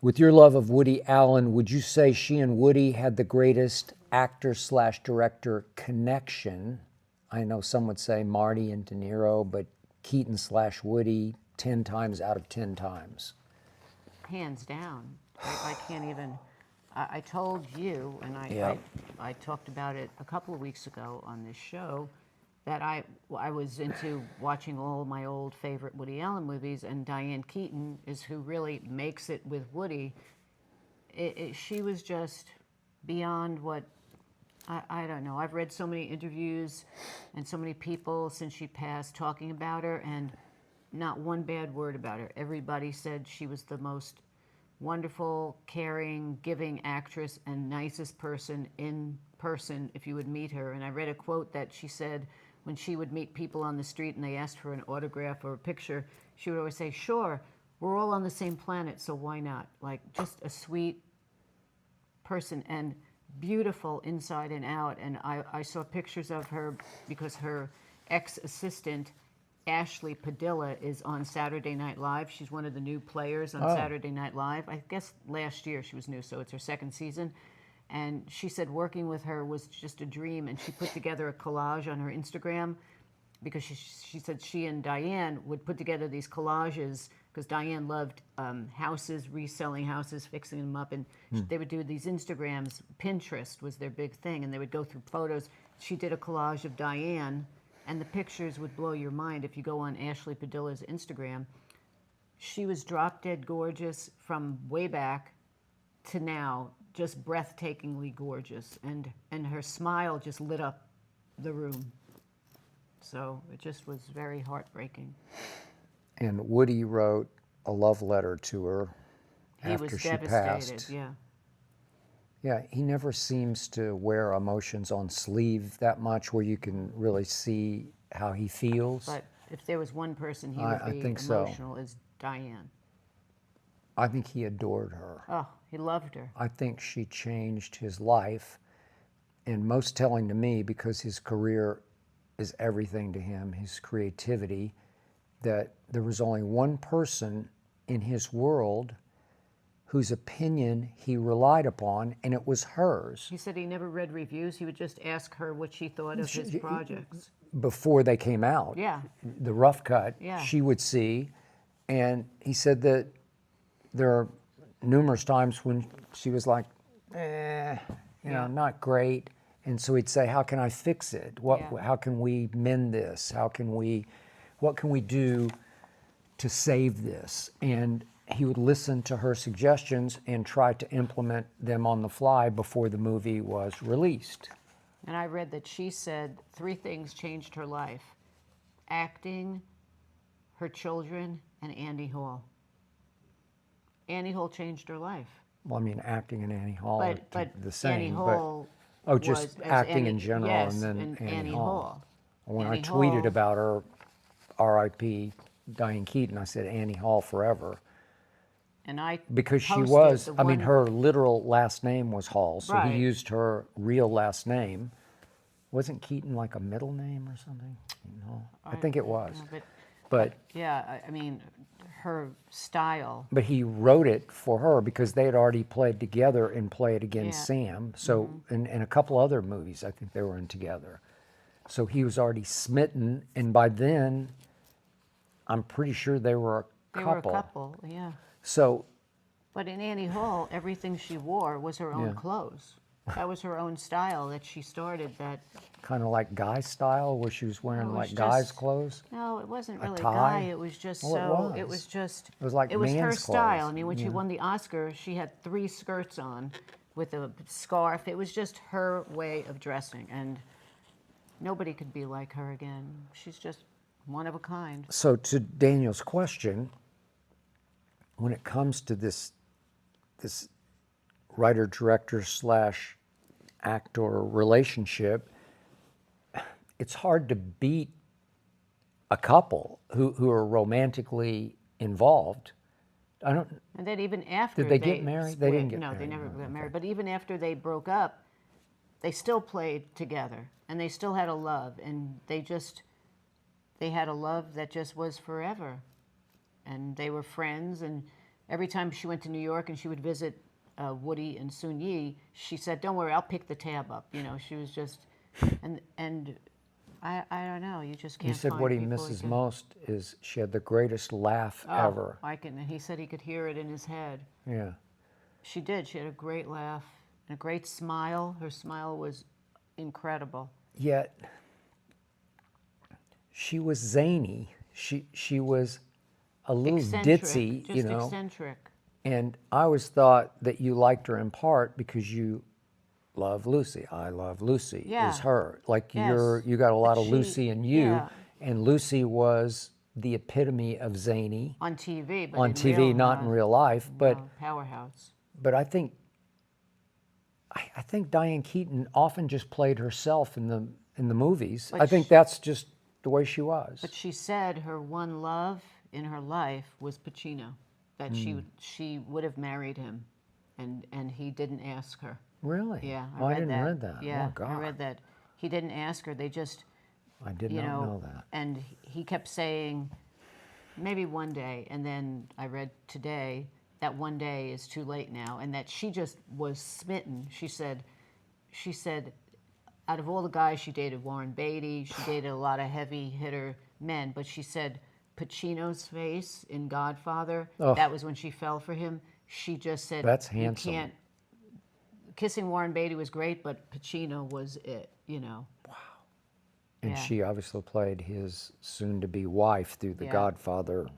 With your love of Woody Allen, would you say she and Woody had the greatest actor/director connection? I know some would say Marty and De Niro, but Keaton/Woody 10 times out of 10 times. Hands down. I can't even. I told you, and Yeah. I talked about it a couple of weeks ago on this show, that I was into watching all my old favorite Woody Allen movies, and Diane Keaton is who really makes it with Woody. She was just beyond what, I don't know. I've read so many interviews and so many people since she passed talking about her, and not one bad word about her. Everybody said she was the most wonderful, caring, giving actress and nicest person in person if you would meet her. And I read a quote that she said when she would meet people on the street and they asked for an autograph or a picture, she would always say, "Sure, we're all on the same planet, so why not?" Like, just a sweet person and beautiful inside and out. And I saw pictures of her because her ex-assistant Ashley Padilla is on Saturday Night Live. She's one of the new players on Saturday Night Live. I guess last year she was new, so it's her second season. And she said working with her was just a dream. And she put together a collage on her Instagram because she said she and Diane would put together these collages because Diane loved houses, reselling houses, fixing them up. And they would do these Instagrams. Pinterest was their big thing. And they would go through photos. She did a collage of Diane. And the pictures would blow your mind if you go on Ashley Padilla's Instagram. She was drop dead gorgeous from way back to now, just breathtakingly gorgeous. And her smile just lit up the room. So it just was very heartbreaking. And Woody wrote a love letter to her after she passed. Yeah. Yeah, he never seems to wear emotions on sleeve that much where you can really see how he feels. But if there was one person he would be think emotional, is Diane. I think he adored her. Oh, he loved her. I think she changed his life. And most telling to me, because his career is everything to him, his creativity, that there was only one person in his world whose opinion he relied upon, and it was hers. He said he never read reviews. He would just ask her what she thought of his projects. Before they came out, Yeah. the rough cut, Yeah. she would see. And he said that there are numerous times when she was like, not great. And so he'd say, how can I fix it? How can we mend this? What can we do to save this? And he would listen to her suggestions and try to implement them on the fly before the movie was released. And I read that she said 3 things changed her life: acting, her children, and Annie Hall. Annie Hall changed her life. Well, I mean, acting and Annie Hall But are the same. Annie Hall just was, acting Annie, in general, yes, and then Annie Hall. When Annie I tweeted Hall, about her, R.I.P. Diane Keaton, I said Annie Hall forever. And I Because she posted was, the I mean, one- her literal last name was Hall, so Right. he used her real last name. Wasn't Keaton like a middle name or something? Keaton Hall? I think it was. But yeah, I mean, her style. But he wrote it for her because they had already played together in Play It Again, Yeah. Sam. So, and a couple other movies I think they were in together. So he was already smitten, and by then, I'm pretty sure they were a They couple. were a couple, yeah. So, But in Annie Hall, everything she wore was her own Yeah. clothes. That was her own style that she started. That kind of like guy style, where she was wearing it like was guys' just- clothes. No, it wasn't A really tie? guy. It was just Well, so. it was. Just. It was like it was her man's style. clothes, I mean, when she yeah. won the Oscar, she had 3 skirts on, with a scarf. It was just her way of dressing, and nobody could be like her again. She's just one of a kind. So to Daniel's question, when it comes to this writer-director/actor relationship, it's hard to beat a couple who are romantically involved. I don't. And then even after Did they get married? They split- didn't get no, married, they never no, got married. But even after they broke up, they still played together, and they still had a love, and they had a love that just was forever. And they were friends, and every time she went to New York and she would visit Woody and Soon Yi, she said, "Don't worry, I'll pick the tab up." You know, she was just, and I don't know, you just can't. You said find what he people misses can- most is she had the greatest laugh ever. I can. And he said he could hear it in his head. Yeah. She did. She had a great laugh and a great smile. Her smile was incredible. Yet she was zany. She was a little Eccentric, ditzy, just you know. eccentric. And I always thought that you liked her in part because you love Lucy. I love Lucy Yeah. is her. Like Yes. you got a lot But of she- Lucy in you. yeah. And Lucy was the epitome of zany On TV, but on in TV, real, not in real life. But no, powerhouse. but I think Diane Keaton often just played herself in the movies. But I think that's just the way she was. But she said her one love in her life was Pacino, that she would have married him, and he didn't ask her. Really? Yeah, Oh, I didn't read that. Yeah, Oh, God. I read that. He didn't ask her. They just, I did you not know that. And he kept saying, maybe one day, and then I read today that one day is too late now, and that she just was smitten. She said, out of all the guys she dated, Warren Beatty, she dated a lot of heavy hitter men, but she said Pacino's face in Godfather, that was when she fell for him. She just said, That's handsome. You can't. Kissing Warren Beatty was great, but Pacino was it, you know. And Yeah. she obviously played his soon-to-be wife through the Yeah. Godfather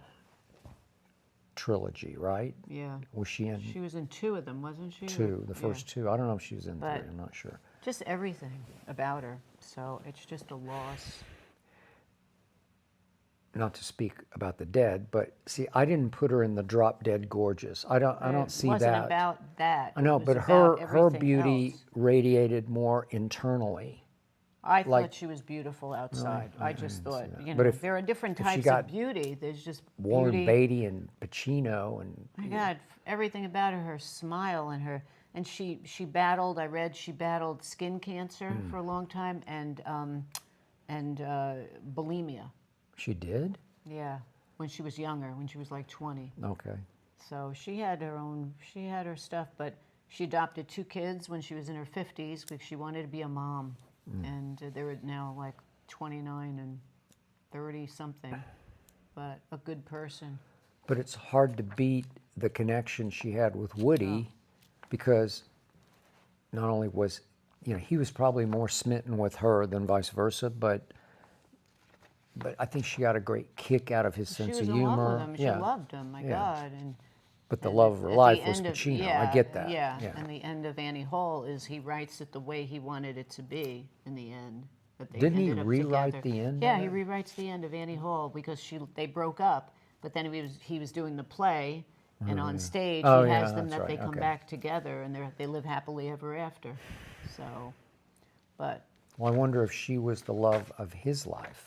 trilogy, right? Yeah. Was she in She was in two of them, wasn't she? two, the Yeah. first two? I don't know if she was in But- three, I'm not sure. Just everything about her. So it's just a loss. Not to speak about the dead, but see, I didn't put her in the drop dead gorgeous. I don't see It wasn't that. about that. I know, It was but about her everything beauty else. radiated more internally. I like- thought she was beautiful outside. I just thought, you But know, if- there are different if she types got of beauty. There's just Warren beauty. Beatty and Pacino and My God, everything about her smile and her, and she battled. I read she battled skin cancer for a long time and bulimia. she did? Yeah, when she was younger, when she was like 20. Okay. So she had her stuff, but she adopted 2 kids when she was in her 50s because she wanted to be a mom. And they were now like 29 and 30 something, but a good person. But it's hard to beat the connection she had with Woody because not only was, he was probably more smitten with her than vice versa, but I think she got a great kick out of his sense She was of in humor. love with him. She loved him, my Yeah. God. And But the and love of her at the life was end of- Pacino. yeah, I get that. Yeah, and the end of Annie Hall is he writes it the way he wanted it to be in the end. But they Didn't he ended up rewrite together. the end Yeah, of he it? rewrites the end of Annie Hall because they broke up. But then he was doing the play, and on stage Oh, he yeah, has them that's that they right, come okay. back together and they live happily ever after. So, but Well, I wonder if she was the love of his life.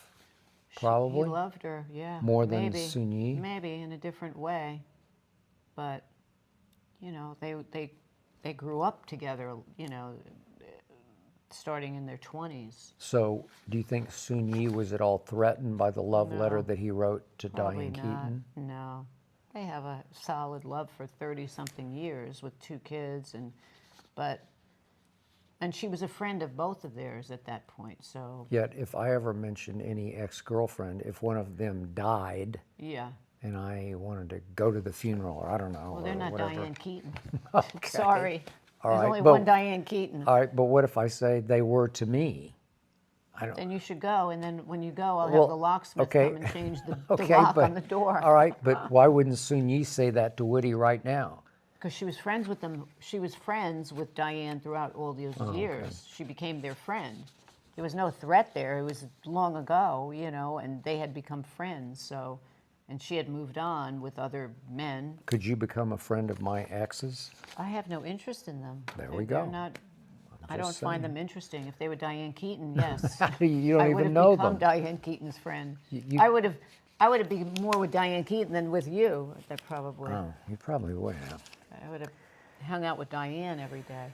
Probably. he loved her, yeah. More than maybe, Soon Yi? Maybe in a different way, but they grew up together. Starting in their 20s. So, do you think Soon Yi was at all threatened by the love letter No. that he wrote to Probably Diane Keaton? not. No, they have a solid love for 30-something years with 2 kids, and she was a friend of both of theirs at that point. So Yet, if I ever mentioned any ex-girlfriend, if one of them died yeah. and I wanted to go to the funeral, or I don't know, Well, they're or not whatever. Diane Keaton. Okay. Sorry. All There's right, only but- one Diane Keaton. All right, but what if I say they were to me? I don't. Then you should go, and then when you go, I'll Well, have the locksmith okay. come and change the Okay, lock but on the door. all right, but why wouldn't Soon Yi say that to Woody right now? Because she was friends with them. She was friends with Diane throughout all those Oh, years. She became their friend. There was no threat there. It was long ago, and they had become friends. So, and she had moved on with other men. Could you become a friend of my ex's? I have no interest in them. There They're- we they're go. not. I just don't find saying. them interesting. If they were Diane Keaton, yes. You don't I even would have know become them. Diane Keaton's friend. You- I would have been more with Diane Keaton than with you. That probably. Oh, you probably would have. I would have hung out with Diane every day.